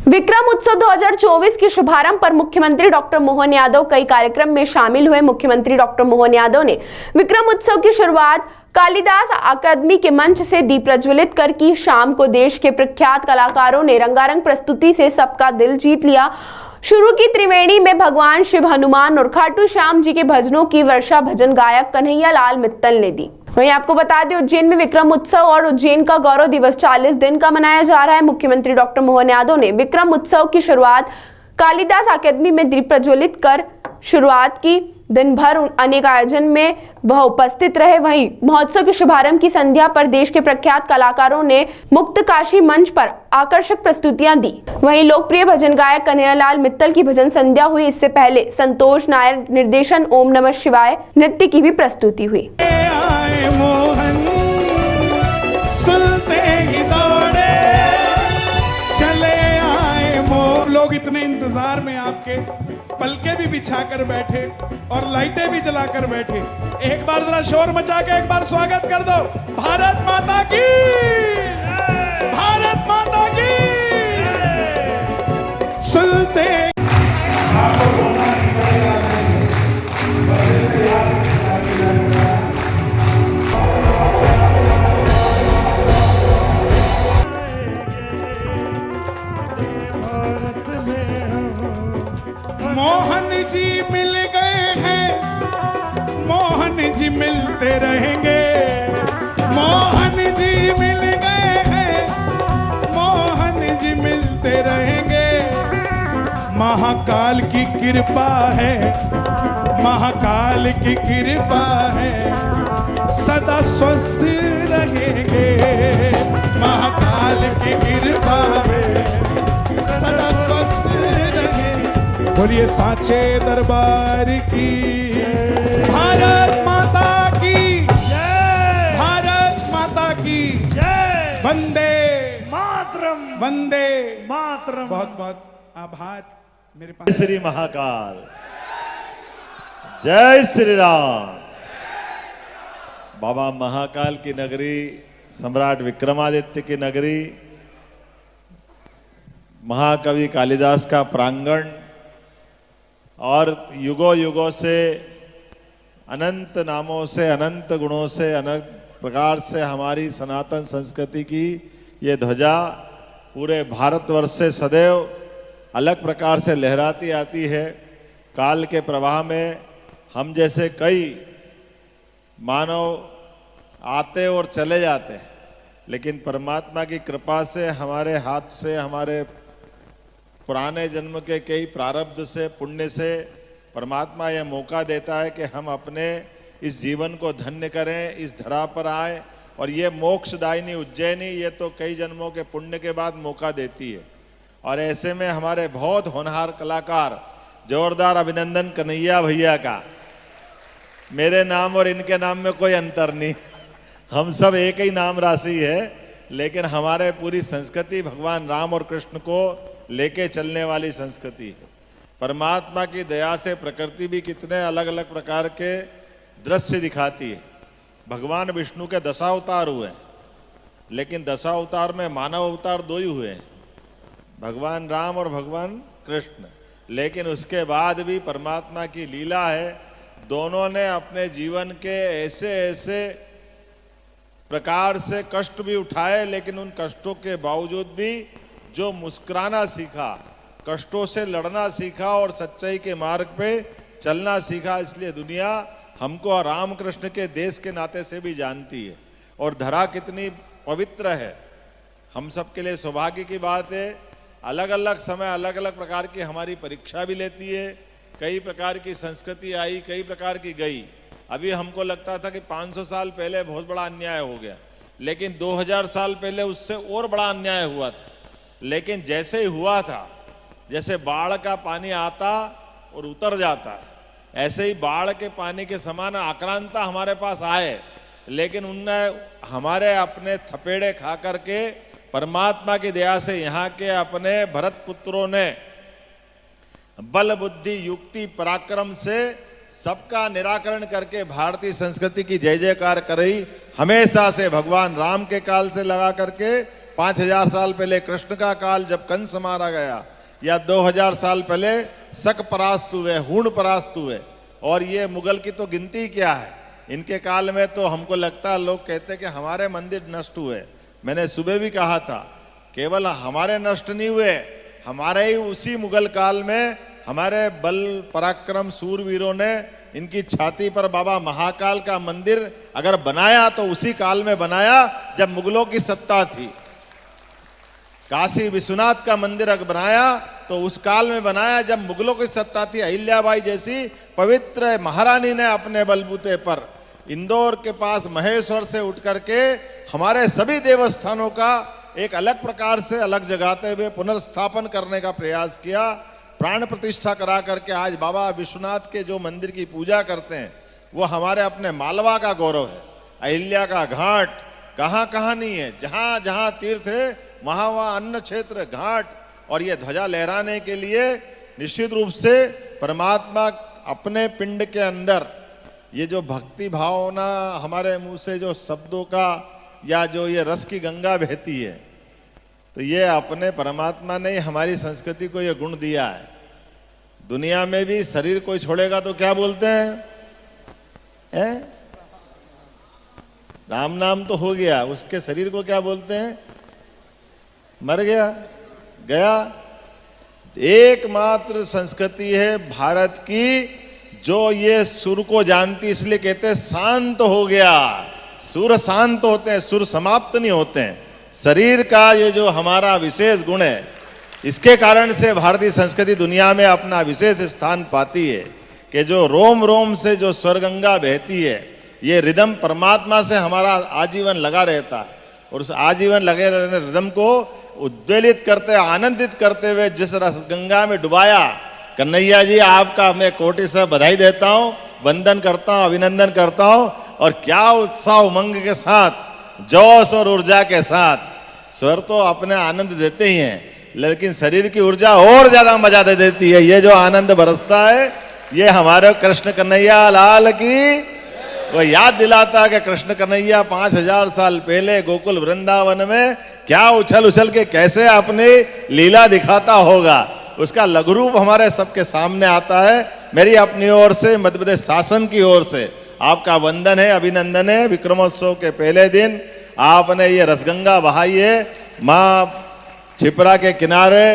विक्रम उत्सव 2024 के शुभारंभ पर मुख्यमंत्री डॉक्टर मोहन यादव कई कार्यक्रम में शामिल हुए। मुख्यमंत्री डॉक्टर मोहन यादव ने विक्रम उत्सव की शुरुआत कालिदास अकादमी के मंच से दीप प्रज्वलित कर की। शाम को देश के प्रख्यात कलाकारों ने रंगारंग प्रस्तुति से सबका दिल जीत लिया। शुरू की त्रिवेणी में भगवान शिव, हनुमान और खाटू श्याम जी के भजनों की वर्षा भजन गायक कन्हैया लाल मित्तल ने दी। वहीं आपको बता दें, उज्जैन में विक्रम उत्सव और उज्जैन का गौरव दिवस 40 दिन का मनाया जा रहा है। मुख्यमंत्री डॉक्टर मोहन यादव ने विक्रम उत्सव की शुरुआत कालिदास अकादमी में दीप प्रज्वलित कर शुरुआत की। दिन भर अनेक आयोजन में वह उपस्थित रहे। वहीं महोत्सव के शुभारंभ की संध्या पर देश के प्रख्यात कलाकारों ने मुक्त काशी मंच पर आकर्षक प्रस्तुतियां दी। वहीं लोकप्रिय भजन गायक कन्हैया लाल मित्तल की भजन संध्या हुई। इससे पहले संतोष नायर निर्देशन ओम नमः शिवाय नृत्य की भी प्रस्तुति हुई। मोहन सुनते ही दौड़े चले आए लोग इतने इंतजार में आपके पलके भी बिछा कर बैठे और लाइटें भी जला कर बैठे। एक बार जरा शोर मचा के एक बार स्वागत कर दो। भारत माता की, भारत माता की। सुनते मोहन जी मिल गए हैं, मोहन जी मिलते रहेंगे। मोहन जी मिल गए हैं, मोहन जी मिलते रहेंगे। महाकाल की कृपा है, महाकाल की कृपा है, सदा स्वस्थ रहेंगे। महाकाल की कृपा है, सदा स्वस्थ रहेंगे। बोलिए साचे दरबार की, भारत माता की जय, भारत माता की जय। वंदे मातरम, वंदे मातरम। बहुत बहुत आभार मेरे पास। श्री महाकाल, जय श्री राम। बाबा महाकाल की नगरी, सम्राट विक्रमादित्य की नगरी, महाकवि कालिदास का प्रांगण और युगों युगों से अनंत नामों से, अनंत गुणों से, अनंत प्रकार से हमारी सनातन संस्कृति की ये ध्वजा पूरे भारतवर्ष से सदैव अलग प्रकार से लहराती आती है। काल के प्रवाह में हम जैसे कई मानव आते और चले जाते हैं, लेकिन परमात्मा की कृपा से हमारे हाथ से, हमारे पुराने जन्म के कई प्रारब्ध से, पुण्य से परमात्मा यह मौका देता है कि हम अपने इस जीवन को धन्य करें, इस धरा पर आए। और ये मोक्षदायिनी उज्जैनी ये तो कई जन्मों के पुण्य के बाद मौका देती है। और ऐसे में हमारे बहुत होनहार कलाकार, जोरदार अभिनंदन कन्हैया भैया का। मेरे नाम और इनके नाम में कोई अंतर नहीं, हम सब एक ही नाम राशि है, लेकिन हमारे पूरी संस्कृति भगवान राम और कृष्ण को लेके चलने वाली संस्कृति है। परमात्मा की दया से प्रकृति भी कितने अलग अलग प्रकार के दृश्य दिखाती है। भगवान विष्णु के 10 अवतार हुए, लेकिन 10 अवतार में मानव अवतार 2 ही हुए, भगवान राम और भगवान कृष्ण। लेकिन उसके बाद भी परमात्मा की लीला है, दोनों ने अपने जीवन के ऐसे ऐसे प्रकार से कष्ट भी उठाए, लेकिन उन कष्टों के बावजूद भी जो मुस्कुराना सीखा, कष्टों से लड़ना सीखा और सच्चाई के मार्ग पे चलना सीखा। इसलिए दुनिया हमको रामकृष्ण के देश के नाते से भी जानती है। और धरा कितनी पवित्र है, हम सब के लिए सौभाग्य की बात है। अलग अलग समय अलग अलग प्रकार की हमारी परीक्षा भी लेती है। कई प्रकार की संस्कृति आई, कई प्रकार की गई। अभी हमको लगता था कि 500 साल पहले बहुत बड़ा अन्याय हो गया, लेकिन 2000 साल पहले उससे और बड़ा अन्याय हुआ था। लेकिन जैसे ही हुआ था, जैसे बाढ़ का पानी आता और उतर जाता, ऐसे ही बाढ़ के पानी के समान आक्रांता हमारे पास आए, लेकिन उनने हमारे अपने थपेड़े खा करके परमात्मा की दया से यहाँ के अपने भरत पुत्रों ने बल बुद्धि युक्ति पराक्रम से सबका निराकरण करके भारतीय संस्कृति की जय जयकार कर रही, हमेशा से भगवान राम के काल से लगा करके 5000 साल पहले कृष्ण का काल जब कंस मारा गया, या 2000 साल पहले शक परास्त हुए, हूण परास्त हुए, और ये मुगल की तो गिनती क्या है। इनके काल में तो हमको लगता है, लोग कहते कि हमारे मंदिर नष्ट हुए। मैंने सुबह भी कहा था, केवल हमारे नष्ट नहीं हुए, हमारे ही उसी मुगल काल में हमारे बल पराक्रम सूरवीरों ने इनकी छाती पर बाबा महाकाल का मंदिर अगर बनाया तो उसी काल में बनाया जब मुगलों की सत्ता थी। काशी विश्वनाथ का मंदिर अगर बनाया तो उस काल में बनाया जब मुगलों की सत्ता थी। अहिल्याबाई जैसी पवित्र महारानी ने अपने बलबूते पर इंदौर के पास महेश्वर से उठ करके हमारे सभी देवस्थानों का एक अलग प्रकार से अलग जगाते हुए पुनर्स्थापन करने का प्रयास किया। प्राण प्रतिष्ठा करा करके आज बाबा विश्वनाथ के जो मंदिर की पूजा करते हैं वो हमारे अपने मालवा का गौरव है। अहिल्या का घाट कहाँ कहाँ नहीं है, जहाँ जहाँ तीर्थ है वहाँ वहाँ अन्न क्षेत्र घाट, और ये ध्वजा लहराने के लिए निश्चित रूप से परमात्मा अपने पिंड के अंदर ये जो भक्ति भावना हमारे मुंह से जो शब्दों का या जो ये रस की गंगा बहती है, तो ये अपने परमात्मा ने हमारी संस्कृति को ये गुण दिया है। दुनिया में भी शरीर कोई छोड़ेगा तो क्या बोलते हैं? राम नाम तो हो गया, उसके शरीर को क्या बोलते हैं? मर गया, गया। एकमात्र संस्कृति है भारत की जो ये सुर को जानती, इसलिए कहते हैं शांत हो गया। सुर शांत होते हैं, सुर समाप्त नहीं होते हैं। शरीर का ये जो हमारा विशेष गुण है, इसके कारण से भारतीय संस्कृति दुनिया में अपना विशेष स्थान पाती है कि जो रोम रोम से जो स्वरगंगा बहती है, ये रिदम परमात्मा से हमारा आजीवन लगा रहता है, और उस आजीवन लगे रहने रिदम को उद्वेलित करते, आनंदित करते हुए जिस रस गंगा में डुबाया, कन्हैया जी आपका मैं कोटि से बधाई देता हूँ, वंदन करता हूँ, अभिनंदन करता हूँ। और क्या उत्साह उमंग के साथ, जोश और ऊर्जा के साथ, स्वर तो अपने आनंद देते ही हैं, लेकिन शरीर की ऊर्जा और ज्यादा मजा दे देती है। ये जो आनंद बरसता है, ये हमारे कृष्ण कन्हैया लाल की वो याद दिलाता कि कृष्ण कन्हैया 5000 साल पहले गोकुल वृंदावन में क्या उछल उछल के कैसे अपनी लीला दिखाता होगा, उसका लघु रूप हमारे सबके सामने आता है। मेरी अपनी ओर से, मध्य प्रदेश शासन की ओर से आपका वंदन है, अभिनंदन है। विक्रमोत्सव के पहले दिन आपने ये रसगंगा बहाई है, माँ छिपरा के किनारे।